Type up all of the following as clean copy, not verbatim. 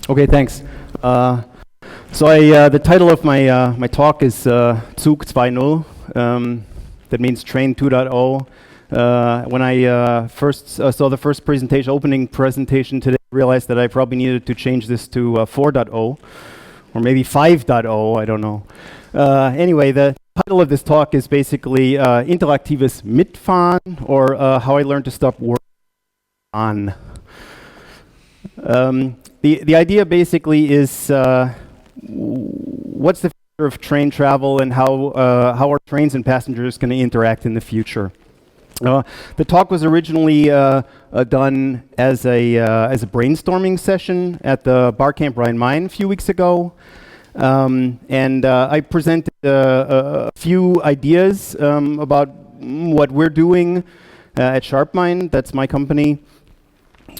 Okay, thanks. The title of my talk is Zug 2.0. That means Train 2.0. When I first saw the first opening presentation today, I realized that I probably needed to change this to 4.0 or maybe 5.0. I don't know. Anyway, the title of this talk is basically Interaktives Mitfahren, or how I learned to stop working on. The idea basically is what's the future of train travel and how are trains and passengers going to interact in the future. The talk was originally done as a brainstorming session at the bar camp Rhein-Main a few weeks ago. I presented a few ideas about what we're doing at SharpMind. That's my company.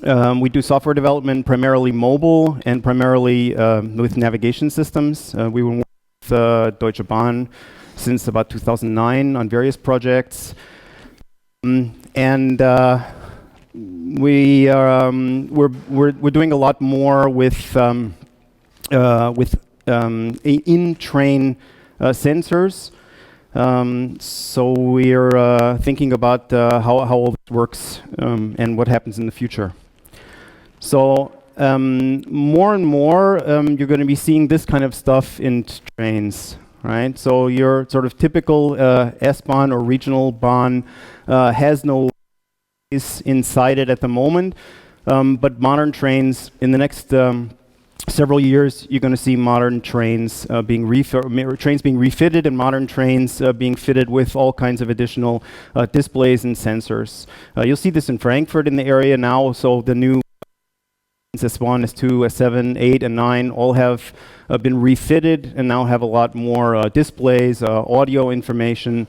We do software development, primarily mobile and primarily with navigation systems. We were with Deutsche Bahn since about 2009 on various projects. We're doing a lot more with in-train sensors. So we're thinking about how all this works and what happens in the future. So more and more you're going to be seeing this kind of stuff in trains, right? So your sort of typical S-Bahn or regional Bahn has no is inside it at the moment, but modern trains in the next several years, you're going to see modern trains being refitted, and modern trains being fitted with all kinds of additional displays and sensors. You'll see this in Frankfurt in the area now. So the new S1, S2, S7, 8, and 9 all have been refitted and now have a lot more displays, audio information,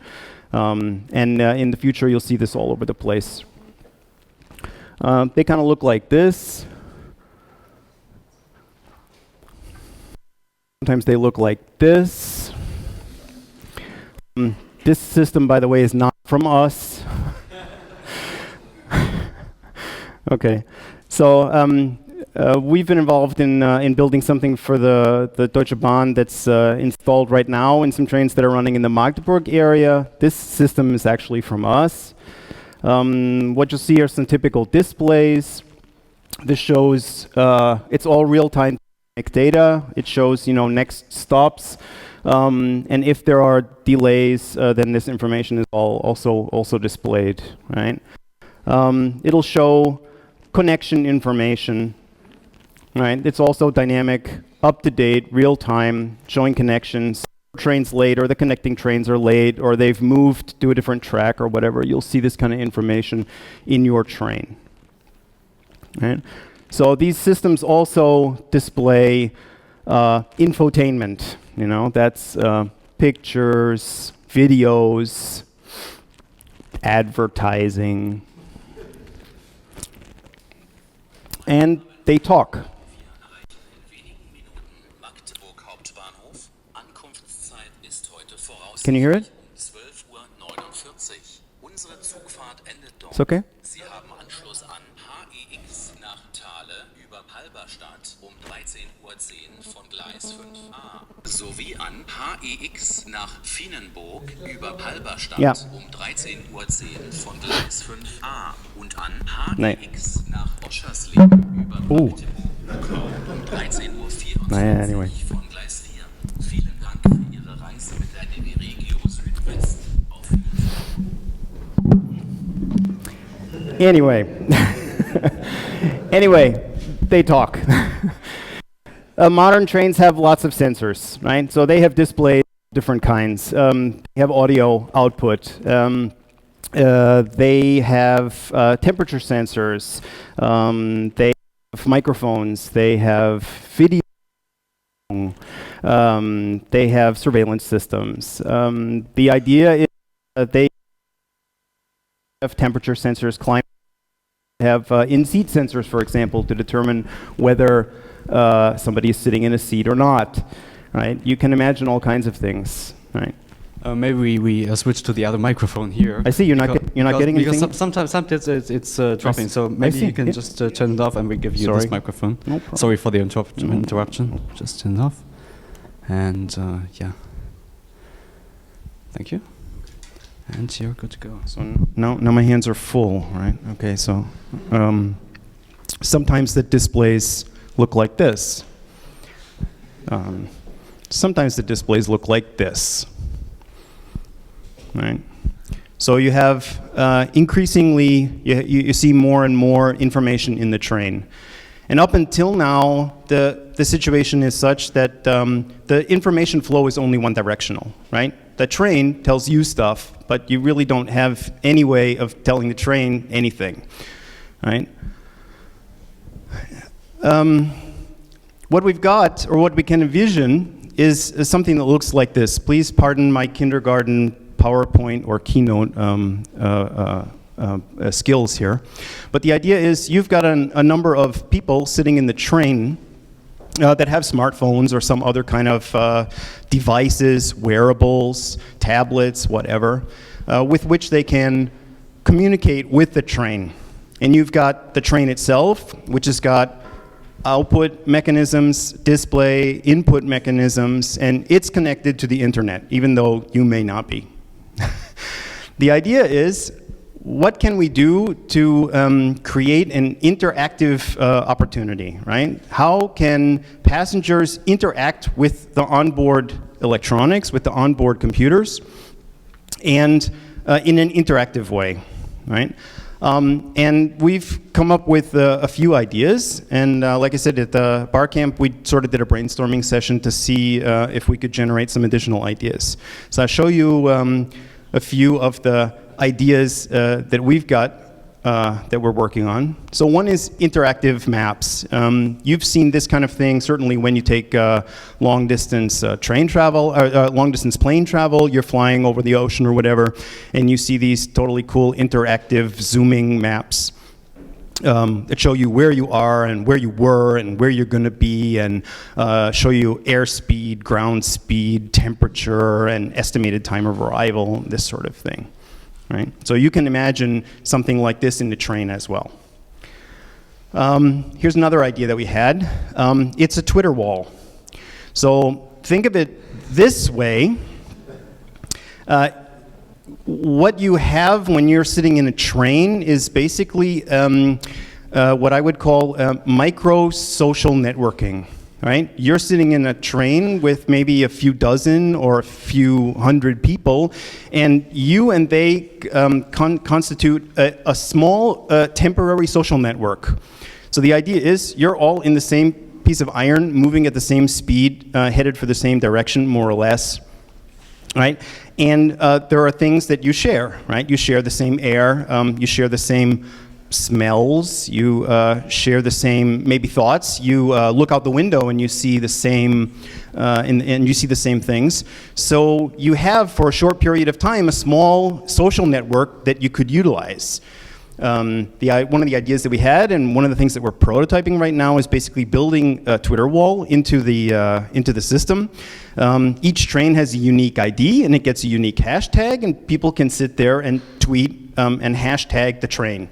and in the future you'll see this all over the place. They kind of look like this. Sometimes they look like this. This system, by the way, is not from us. Okay, so we've been involved in building something for the Deutsche Bahn that's installed right now in some trains that are running in the Magdeburg area. This system is actually from us. What you'll see are some typical displays. This shows it's all real-time data. It shows, next stops, and if there are delays, then this information is also displayed, right? It'll show connection information, right? It's also dynamic, up to date, real time, showing connections. Trains late, or the connecting trains are late, or they've moved to a different track, or whatever. You'll see this kind of information in your train, right? So these systems also display infotainment. That's pictures, videos, advertising, and they talk. Can you hear it? It's okay? Sowie an HEX nach Fienenburg über Halberstadt 13:10 von Gleis 5a und an HEX nach Oschersleben über Magdeburg 13:24 anyway. von Gleis 4. Vielen Dank für Ihre Reise mit der NW Regio Südwest. Auf Anyway, they talk. Modern trains have lots of sensors, right? So they have displays of different kinds. They have audio output. They have temperature sensors. They have microphones. They have video. They have surveillance systems. The idea is that they have temperature sensors, climate, have in-seat sensors, for example, to determine whether somebody is sitting in a seat or not, right? You can imagine all kinds of things, right? Maybe we switch to the other microphone here. I see you're not getting anything. Because sometimes it's dropping. So maybe you can just turn it off, and we give you this microphone. No problem. Sorry for the interruption. Just turn it off, and yeah. Thank you. And you're good to go. So now my hands are full, right? Okay, so sometimes the displays look like this. Sometimes the displays look like this. Right. So you have increasingly, you see more and more information in the train. And up until now, the situation is such that the information flow is only one directional, right? The train tells you stuff, but you really don't have any way of telling the train anything, right? What we've got, or what we can envision, is something that looks like this. Please pardon my kindergarten PowerPoint or Keynote skills here. But the idea is you've got a number of people sitting in the train that have smartphones or some other kind of devices, wearables, tablets, whatever, with which they can communicate with the train. And you've got the train itself, which has got output mechanisms, display, input mechanisms, and it's connected to the internet, even though you may not be. The idea is, what can we do to create an interactive opportunity, right? How can passengers interact with the onboard electronics, with the onboard computers, and in an interactive way, right? And we've come up with a few ideas, and like I said, at the bar camp, we sort of did a brainstorming session to see if we could generate some additional ideas. So I'll show you a few of the ideas that we've got that we're working on. So one is interactive maps. You've seen this kind of thing certainly when you take long distance train travel, or long distance plane travel. You're flying over the ocean or whatever, and you see these totally cool interactive zooming maps that show you where you are and where you were and where you're going to be, and show you airspeed, ground speed, temperature, and estimated time of arrival, this sort of thing. Right? So you can imagine something like this in the train as well. Here's another idea that we had. It's a Twitter wall. So think of it this way. What you have when you're sitting in a train is basically what I would call micro-social networking. Right? You're sitting in a train with maybe a few dozen or a few hundred people, and you and they constitute a small temporary social network. So the idea is you're all in the same piece of iron, moving at the same speed, headed for the same direction, more or less. Right? And there are things that you share. Right? You share the same air. You share the same smells, you share the same maybe thoughts, you look out the window and you see the same and you see the same things. So you have, for a short period of time, a small social network that you could utilize. One of the ideas that we had, and one of the things that we're prototyping right now, is basically building a Twitter wall into the system. Each train has a unique ID and it gets a unique hashtag, and people can sit there and tweet and hashtag the train.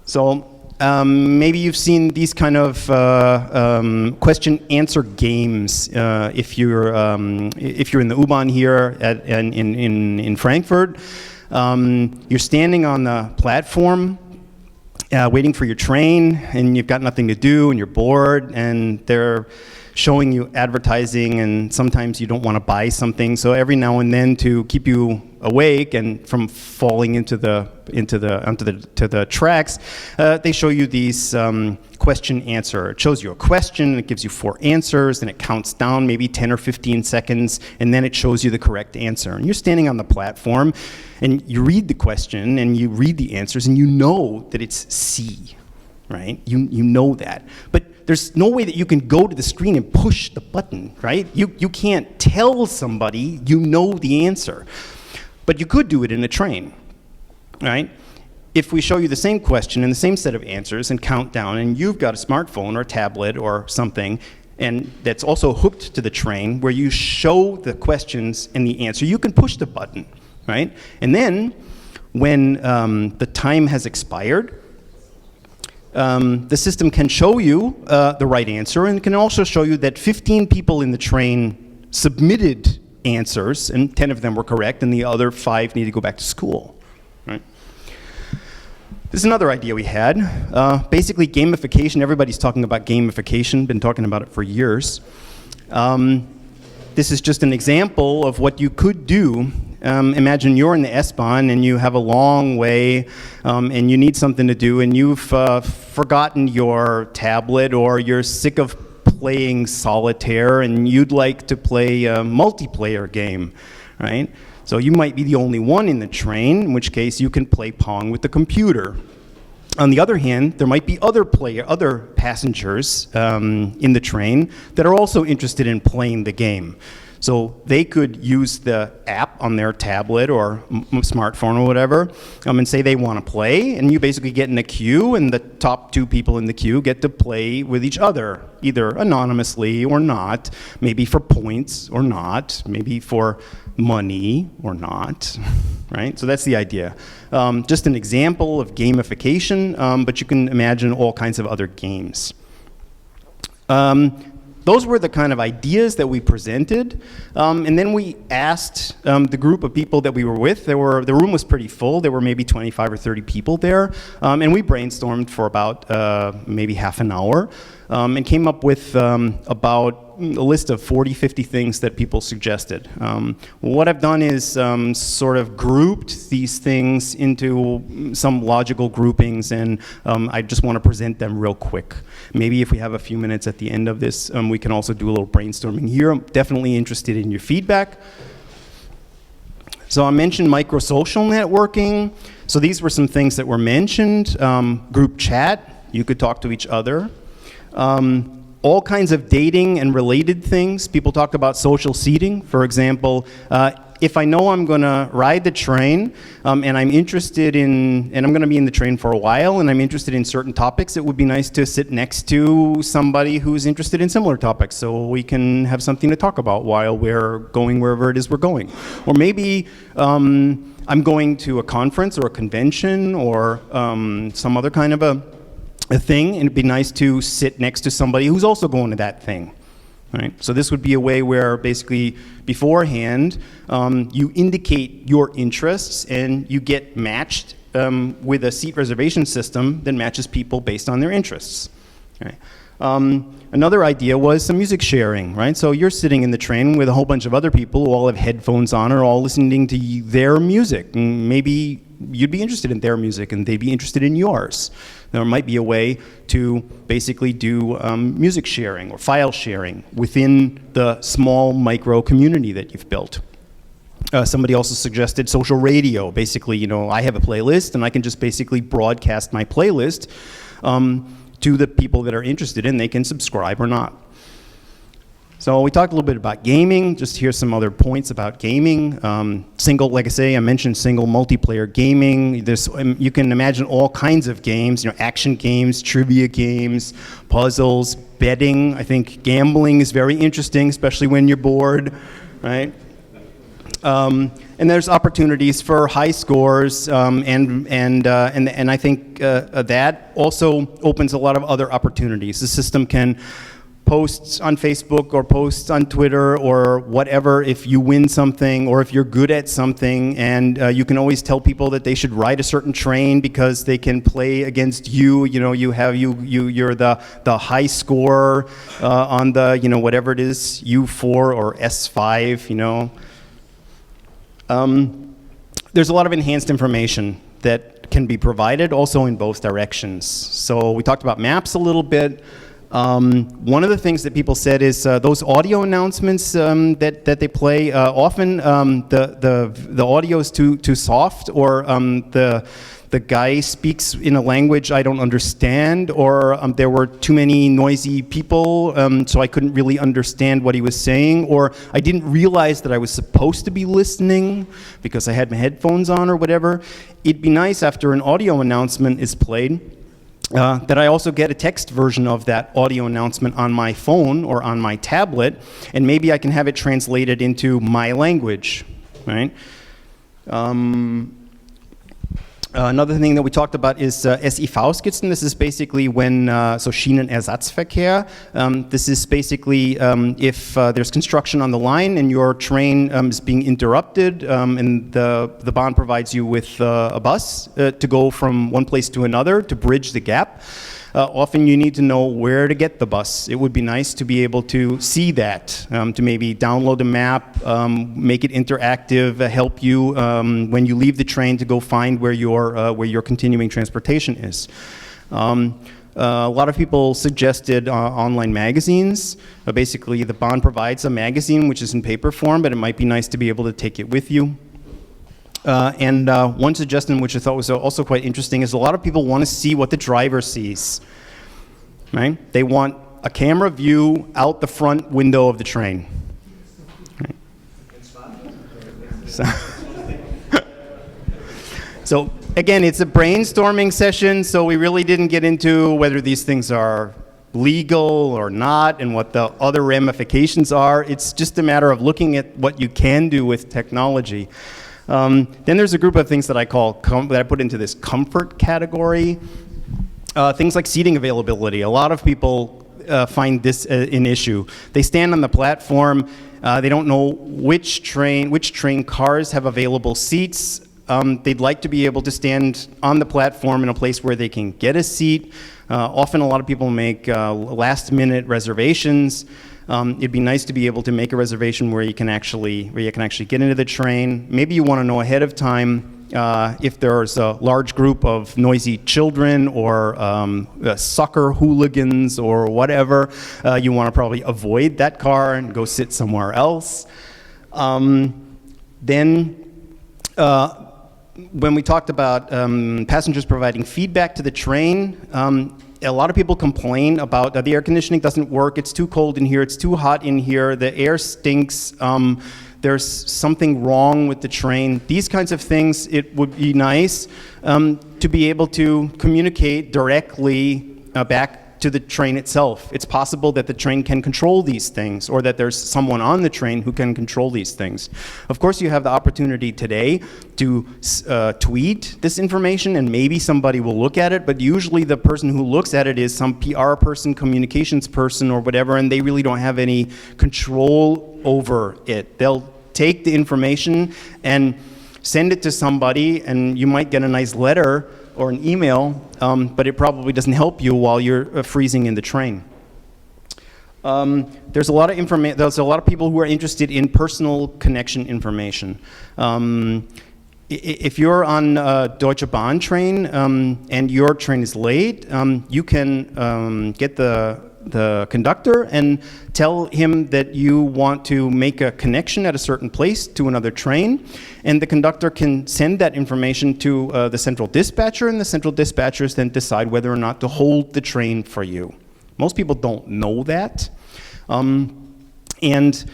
So maybe you've seen these kind of question-answer games if you're in the U-Bahn here in Frankfurt. You're standing on the platform waiting for your train, and you've got nothing to do, and you're bored, and they're showing you advertising, and sometimes you don't want to buy something. So every now and then, to keep you awake and from falling onto the tracks, they show you these question answer. It shows you a question, it gives you 4 answers, and it counts down maybe 10 or 15 seconds, and then it shows you the correct answer. And you're standing on the platform, and you read the question, and you read the answers, and you know that it's C, right? You know that. But there's no way that you can go to the screen and push the button, right? You can't tell somebody you know the answer. But you could do it in a train, right? If we show you the same question and the same set of answers and count down, and you've got a smartphone or a tablet or something, and that's also hooked to the train, where you show the questions and the answer. You can push the button, right? And then when the time has expired, the system can show you the right answer, and can also show you that 15 people in the train submitted answers, and 10 of them were correct, and the other 5 need to go back to school, right? This is another idea we had. Basically, gamification. Everybody's talking about gamification, been talking about it for years. This is just an example of what you could do. Imagine you're in the S-Bahn and you have a long way and you need something to do, and you've forgotten your tablet, or you're sick of playing solitaire and you'd like to play a multiplayer game, right? So you might be the only one in the train, in which case you can play Pong with the computer. On the other hand, there might be other passengers in the train that are also interested in playing the game. So they could use the app on their tablet or smartphone or whatever, and say they want to play, and you basically get in a queue, and the top 2 people in the queue get to play with each other, either anonymously or not, maybe for points or not, maybe for money or not, right? So that's the idea. Just an example of gamification, but you can imagine all kinds of other games. Those were the kind of ideas that we presented, and then we asked the group of people that we were with. The room was pretty full. There were maybe 25 or 30 people there, and we brainstormed for about maybe half an hour, and came up with about a list of 40, 50 things that people suggested. What I've done is sort of grouped these things into some logical groupings, and I just want to present them real quick. Maybe if we have a few minutes at the end of this, we can also do a little brainstorming here. I'm definitely interested in your feedback. So I mentioned microsocial networking. So these were some things that were mentioned. Group chat, you could talk to each other. All kinds of dating and related things. People talked about social seating. For example, if I know I'm going to ride the train and I'm interested in, and I'm going to be in the train for a while, and I'm interested in certain topics, it would be nice to sit next to somebody who's interested in similar topics, so we can have something to talk about while we're going wherever it is we're going. Or maybe I'm going to a conference or a convention or some other kind of a thing, and it'd be nice to sit next to somebody who's also going to that thing, right? So this would be a way where basically beforehand you indicate your interests and you get matched with a seat reservation system that matches people based on their interests, right? Another idea was some music sharing, right? So you're sitting in the train with a whole bunch of other people who all have headphones on, or all listening to their music. And maybe you'd be interested in their music and they'd be interested in yours. There might be a way to basically do music sharing or file sharing within the small micro community that you've built. Somebody also suggested social radio. Basically, you know, I have a playlist and I can just basically broadcast my playlist to the people that are interested, and they can subscribe or not. So we talked a little bit about gaming. Just here's some other points about gaming. Single, like I say, I mentioned single multiplayer gaming. There's, you can imagine all kinds of games, you know, action games, trivia games, puzzles, betting. I think gambling is very interesting, especially when you're bored, right? And there's opportunities for high scores, and I think that also opens a lot of other opportunities. The system can post on Facebook or post on Twitter or whatever if you win something or if you're good at something, and you can always tell people that they should ride a certain train because they can play against you. You know, you're the high scorer on the, you know, whatever it is, U4 or S5, you know. There's a lot of enhanced information that can be provided also in both directions. So we talked about maps a little bit. One of the things that people said is those audio announcements that they play, often the audio is too soft, or the guy speaks in a language I don't understand, or there were too many noisy people, so I couldn't really understand what he was saying, or I didn't realize that I was supposed to be listening because I had my headphones on or whatever. It'd be nice after an audio announcement is played that I also get a text version of that audio announcement on my phone or on my tablet, and maybe I can have it translated into my language, right? Another thing that we talked about is SIV-Skizzen. This is basically when, so Schienenersatzverkehr. This is basically if there's construction on the line and your train is being interrupted, and the Bahn provides you with a bus to go from one place to another to bridge the gap. Often you need to know where to get the bus. It would be nice to be able to see that, to maybe download a map, make it interactive, help you when you leave the train to go find where your continuing transportation is. A lot of people suggested online magazines. Basically, the Bahn provides a magazine which is in paper form, but it might be nice to be able to take it with you. And one suggestion which I thought was also quite interesting is a lot of people want to see what the driver sees, right? They want a camera view out the front window of the train. Right? So again, it's a brainstorming session, so we really didn't get into whether these things are legal or not and what the other ramifications are. It's just a matter of looking at what you can do with technology. Then there's a group of things that I call, that I put into this comfort category. Things like seating availability. A lot of people find this an issue. They stand on the platform, they don't know which train cars have available seats. They'd like to be able to stand on the platform in a place where they can get a seat. Often a lot of people make last-minute reservations. It'd be nice to be able to make a reservation where you can actually get into the train. Maybe you want to know ahead of time if there's a large group of noisy children or soccer hooligans or whatever. You want to probably avoid that car and go sit somewhere else. Then when we talked about passengers providing feedback to the train, a lot of people complain about the air conditioning doesn't work, it's too cold in here, it's too hot in here, the air stinks, there's something wrong with the train. These kinds of things, it would be nice to be able to communicate directly back to the train itself. It's possible that the train can control these things, or that there's someone on the train who can control these things. Of course, you have the opportunity today to tweet this information, and maybe somebody will look at it, but usually the person who looks at it is some PR person, communications person, or whatever, and they really don't have any control over it. They'll take the information and send it to somebody, and you might get a nice letter or an email, but it probably doesn't help you while you're freezing in the train. There's a lot of people who are interested in personal connection information. If you're on a Deutsche Bahn train and your train is late, you can get the conductor and tell him that you want to make a connection at a certain place to another train, and the conductor can send that information to the central dispatcher, and the central dispatchers then decide whether or not to hold the train for you. Most people don't know that, and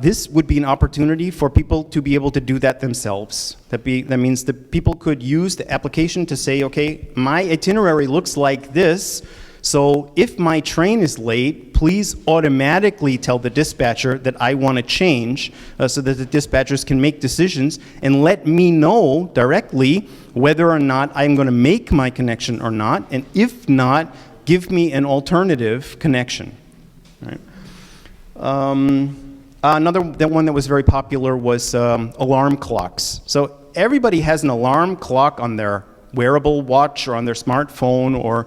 this would be an opportunity for people to be able to do that themselves. That means that people could use the application to say, okay, my itinerary looks like this, so if my train is late, please automatically tell the dispatcher that I want to change, so that the dispatchers can make decisions and let me know directly whether or not I'm going to make my connection or not, and if not, give me an alternative connection. Right. Another one that was very popular was alarm clocks. So everybody has an alarm clock on their wearable watch or on their smartphone or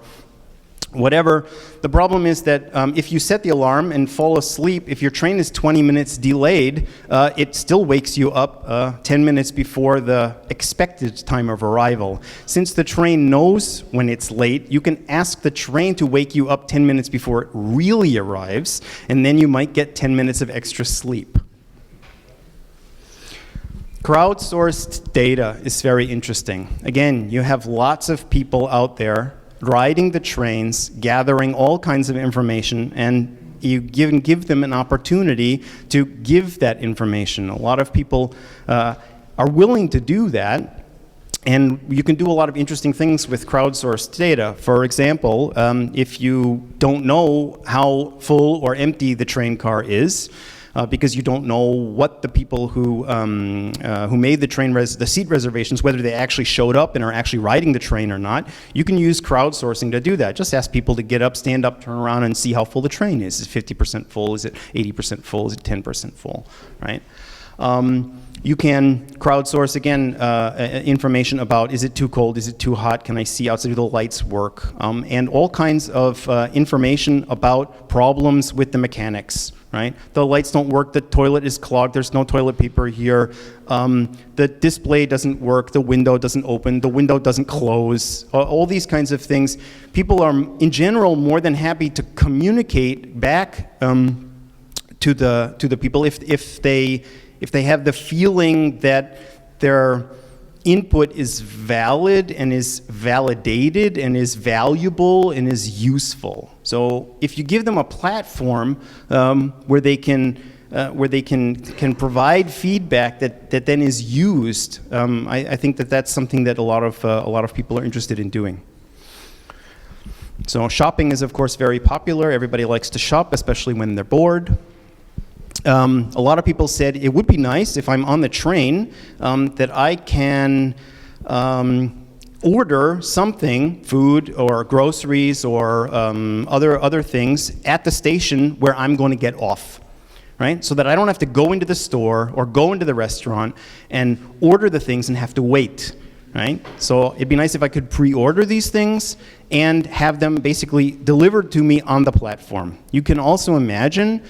whatever. The problem is that if you set the alarm and fall asleep, if your train is 20 minutes delayed, it still wakes you up 10 minutes before the expected time of arrival. Since the train knows when it's late, you can ask the train to wake you up 10 minutes before it really arrives, and then you might get 10 minutes of extra sleep. Crowdsourced data is very interesting. Again, you have lots of people out there riding the trains, gathering all kinds of information, and you give them an opportunity to give that information. A lot of people are willing to do that, And you can do a lot of interesting things with crowdsourced data. For example, if you don't know how full or empty the train car is, because you don't know what the people who made the seat reservations, whether they actually showed up and are actually riding the train or not, you can use crowdsourcing to do that. Just ask people to get up, stand up, turn around, and see how full the train is. Is it 50% full? Is it 80% full? Is it 10% full? Right? You can crowdsource, again, information about, is it too cold, is it too hot, can I see outside, do the lights work, and all kinds of information about problems with the mechanics, right? The lights don't work, the toilet is clogged, there's no toilet paper here, the display doesn't work, the window doesn't open, the window doesn't close, all these kinds of things. People are, in general, more than happy to communicate back to the people if they have the feeling that their input is valid and is validated and is valuable and is useful. So if you give them a platform where they can provide feedback that then is used, I think that's something that a lot of people are interested in doing. So shopping is, of course, very popular. Everybody likes to shop, especially when they're bored. A lot of people said it would be nice if I'm on the train that I can order something, food or groceries or other things at the station where I'm going to get off, right? So that I don't have to go into the store or go into the restaurant and order the things and have to wait, right? So it'd be nice if I could pre-order these things and have them basically delivered to me on the platform. You can also imagine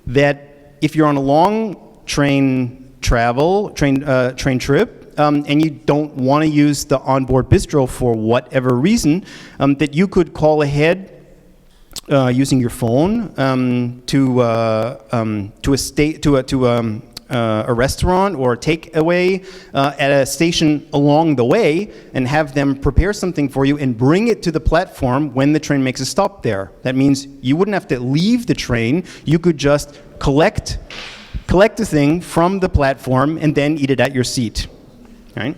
that if you're on a long train trip, and you don't want to use the onboard bistro for whatever reason, that you could call ahead using your phone to a restaurant or a takeaway at a station along the way, and have them prepare something for you and bring it to the platform when the train makes a stop there. That means you wouldn't have to leave the train. You could just collect the thing from the platform and then eat it at your seat. Right?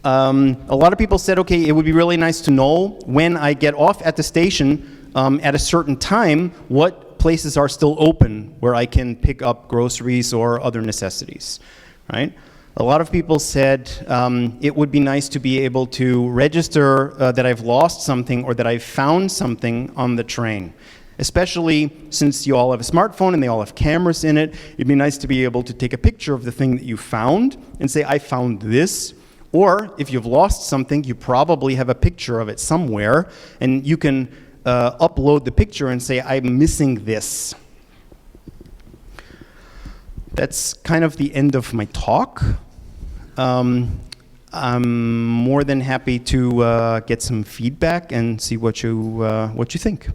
A lot of people said, okay, it would be really nice to know when I get off at the station at a certain time what places are still open where I can pick up groceries or other necessities, right? A lot of people said it would be nice to be able to register that I've lost something or that I've found something on the train. Especially since you all have a smartphone and they all have cameras in it, it'd be nice to be able to take a picture of the thing that you found and say, I found this. Or if you've lost something, you probably have a picture of it somewhere, and you can upload the picture and say, I'm missing this. That's kind of the end of my talk. I'm more than happy to get some feedback and see what you think.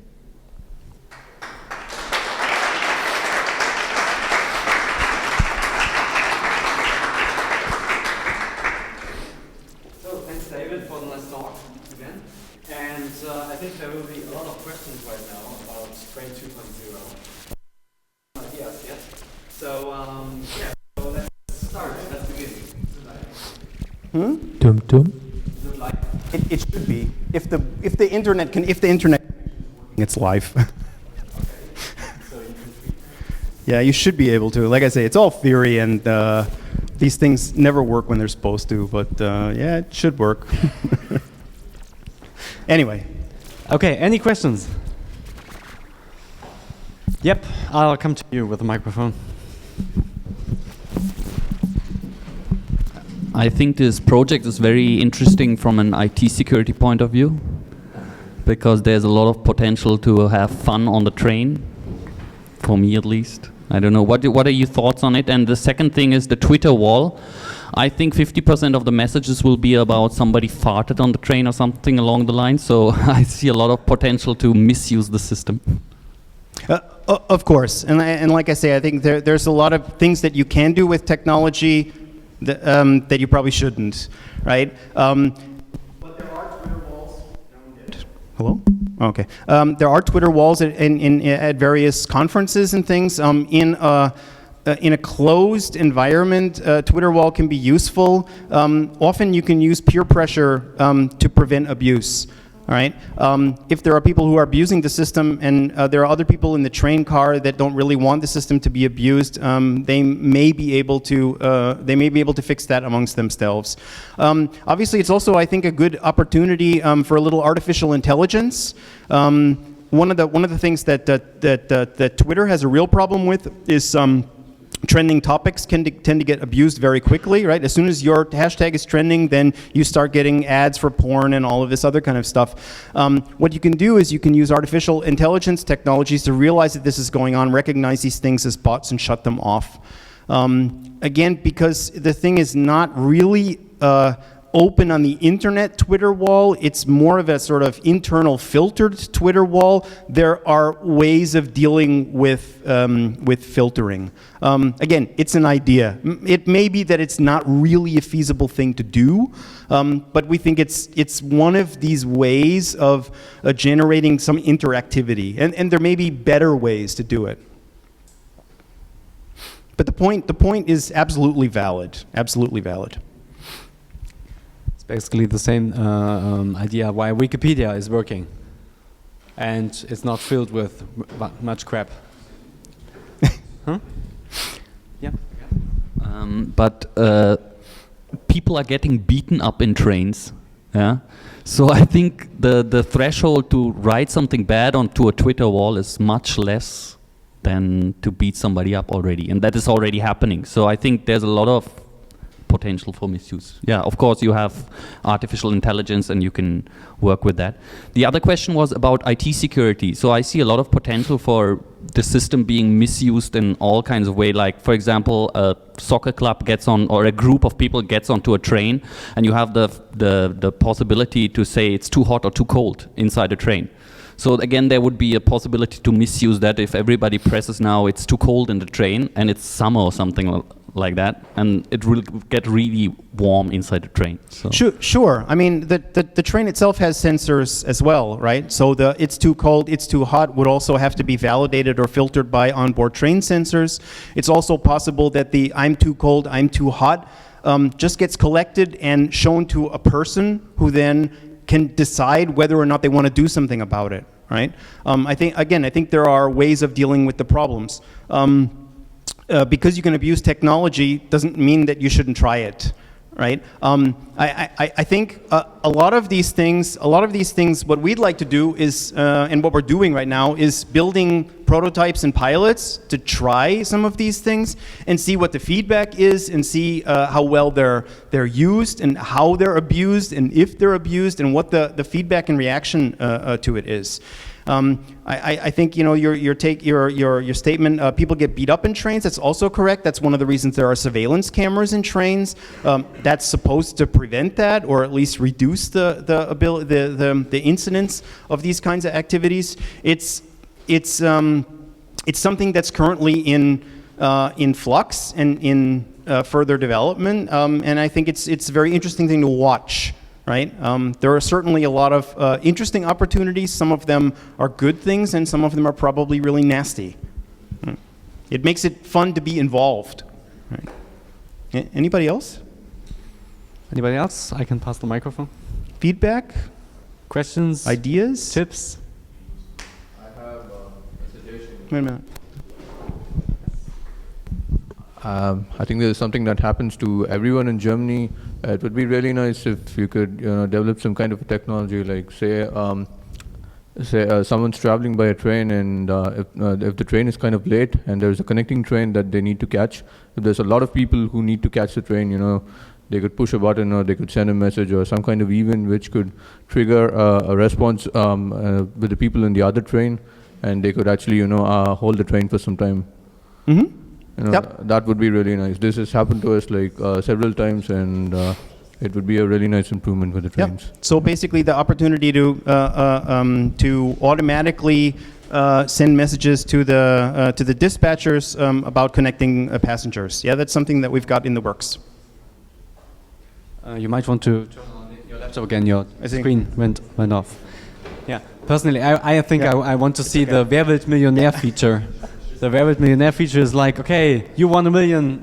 I think there will be a lot of questions right now about Train 2.0. Ideas, yes? So, so let's start. Let's begin. It should be. If the internet it's live. Okay. So you can tweet. Yeah, you should be able to. Like I say, it's all theory, and these things never work when they're supposed to. But yeah, it should work. Anyway. Okay, any questions? Yep, I'll come to you with the microphone. I think this project is very interesting from an IT security point of view, because there's a lot of potential to have fun on the train, for me at least. I don't know, what are your thoughts on it? And the second thing is the Twitter wall. I think 50% of the messages will be about somebody farted on the train or something along the line, so I see a lot of potential to misuse the system. Of course, and like I say, I think there's a lot of things that you can do with technology that you probably shouldn't, right? But there are Twitter walls. Hello? Okay. There are Twitter walls at various conferences and things. In in a closed environment, Twitter wall can be useful. Often you can use peer pressure to prevent abuse. All right. If there are people who are abusing the system, and there are other people in the train car that don't really want the system to be abused, they may be able to fix that amongst themselves. Obviously, it's also, I think, a good opportunity for a little artificial intelligence. One of the things that Twitter has a real problem with is trending topics tend to get abused very quickly, right? As soon as your hashtag is trending, then you start getting ads for porn and all of this other kind of stuff. What you can do is you can use artificial intelligence technologies to realize that this is going on, recognize these things as bots, and shut them off. Again, because the thing is not really open on the internet Twitter wall, it's more of a sort of internal filtered Twitter wall. There are ways of dealing with filtering. Again, it's an idea. It may be that it's not really a feasible thing to do, but we think it's one of these ways of generating some interactivity, and there may be better ways to do it. But the point is absolutely valid. Absolutely valid. Basically the same idea why Wikipedia is working, and it's not filled with much crap. Huh? Yeah. But people are getting beaten up in trains. Yeah. So I think the threshold to write something bad onto a Twitter wall is much less than to beat somebody up already, and that is already happening. So I think there's a lot of potential for misuse. Yeah, of course you have artificial intelligence and you can work with that. The other question was about IT security. So I see a lot of potential for the system being misused in all kinds of ways. Like, for example, a soccer club gets on, or a group of people gets onto a train, and you have the possibility to say it's too hot or too cold inside a train. So again, there would be a possibility to misuse that if everybody presses now it's too cold in the train and it's summer or something like that, and it will get really warm inside the train. So. Sure. I mean, the train itself has sensors as well, right? So the it's too cold, it's too hot would also have to be validated or filtered by onboard train sensors. It's also possible that the I'm too cold, I'm too hot just gets collected and shown to a person who then can decide whether or not they want to do something about it, right? I think there are ways of dealing with the problems. Because you can abuse technology doesn't mean that you shouldn't try it, right? I think a lot of these things, what we'd like to do is, and what we're doing right now, is building prototypes and pilots to try some of these things and see what the feedback is, and see how well they're used, and how they're abused, and if they're abused, and what the feedback and reaction to it is. I think your statement, people get beat up in trains, that's also correct. That's one of the reasons there are surveillance cameras in trains. That's supposed to prevent that, or at least reduce the incidence of these kinds of activities. It's something that's currently in flux and in further development, and I think it's a very interesting thing to watch. Right? There are certainly a lot of interesting opportunities. Some of them are good things, and some of them are probably really nasty. It makes it fun to be involved. Right. Anybody else? Anybody else? I can pass the microphone. Feedback? Questions? Ideas? Tips? I have a suggestion. Wait a minute. I think there's something that happens to everyone in Germany. It would be really nice if you could, develop some kind of a technology, like say someone's traveling by a train, and if the train is kind of late and there's a connecting train that they need to catch, if there's a lot of people who need to catch the train, they could push a button, or they could send a message, or some kind of event which could trigger a response with the people in the other train, and they could actually, hold the train for some time. Mm-hmm. Yep. That would be really nice. This has happened to us like several times, and it would be a really nice improvement with the trains. Yep. So basically, the opportunity to automatically send messages to the dispatchers about connecting passengers. Yeah, that's something that we've got in the works. You might want to turn on your laptop again. Your screen went off. Yeah. Personally, I think I want to see the Wer wird Millionär feature. the Rabbit Millionaire feature is like, okay, you won €1 million,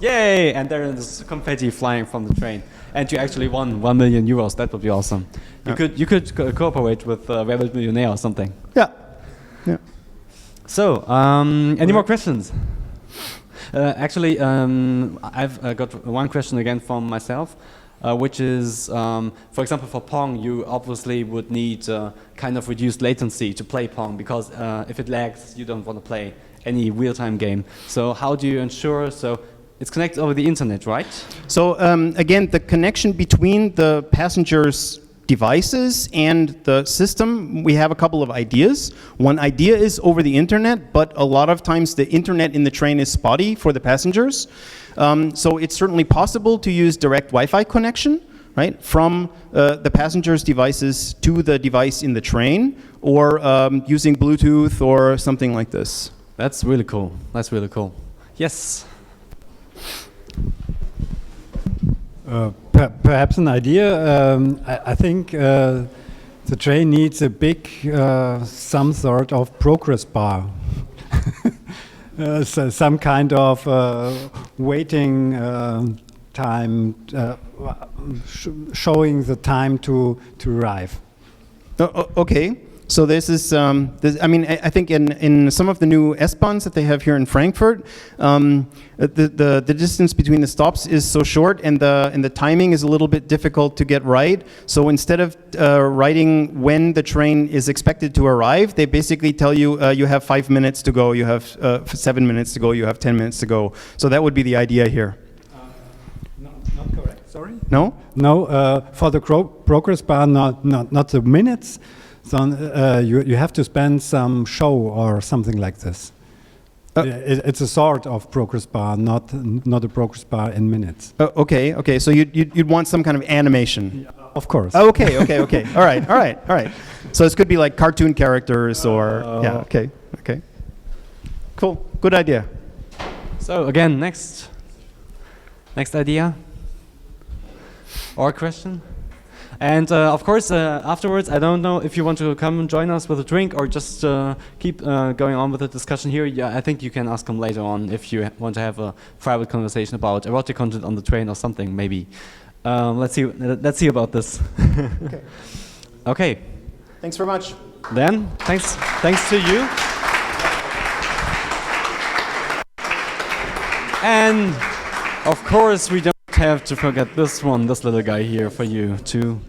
yay! And there is confetti flying from the train, and you actually won €1 million. That would be awesome. You could cooperate with Rabbit Millionaire or something. Yeah. Yeah. So, any more questions? Actually, I've got one question again from myself, which is, for example, for Pong, you obviously would need kind of reduced latency to play Pong, because if it lags, you don't want to play any real-time game. So how do you ensure, so it's connected over the internet, right? So again, the connection between the passengers' devices and the system, we have a couple of ideas. One idea is over the internet, but a lot of times the internet in the train is spotty for the passengers. So it's certainly possible to use direct Wi-Fi connection, right, from the passengers' devices to the device in the train, or using Bluetooth or something like this. That's really cool. That's really cool. Yes. Perhaps an idea. I think the train needs a big, some sort of progress bar. So some kind of waiting time, showing the time to arrive. Okay. So this is, I mean, I think in some of the new S-Bahns that they have here in Frankfurt, the distance between the stops is so short, and the timing is a little bit difficult to get right. So instead of writing when the train is expected to arrive, they basically tell you you have 5 minutes to go, you have 7 minutes to go, you have 10 minutes to go. So that would be the idea here. No, not correct. Sorry. No? No. For the progress bar, not the minutes. So you have to spend some show or something like this. It's a sort of progress bar, not a progress bar in minutes. Okay. So you'd want some kind of animation. Yeah, of course. Okay. All right. So this could be like cartoon characters or yeah. Okay. Cool. Good idea. So again, next idea or question. And of course, afterwards, I don't know if you want to come and join us with a drink or just keep going on with the discussion here. Yeah, I think you can ask them later on if you want to have a private conversation about erotic content on the train or something, maybe. Let's see about this. Okay. Thanks very much. Then, thanks to you. And of course, we don't have to forget this little guy here for you too.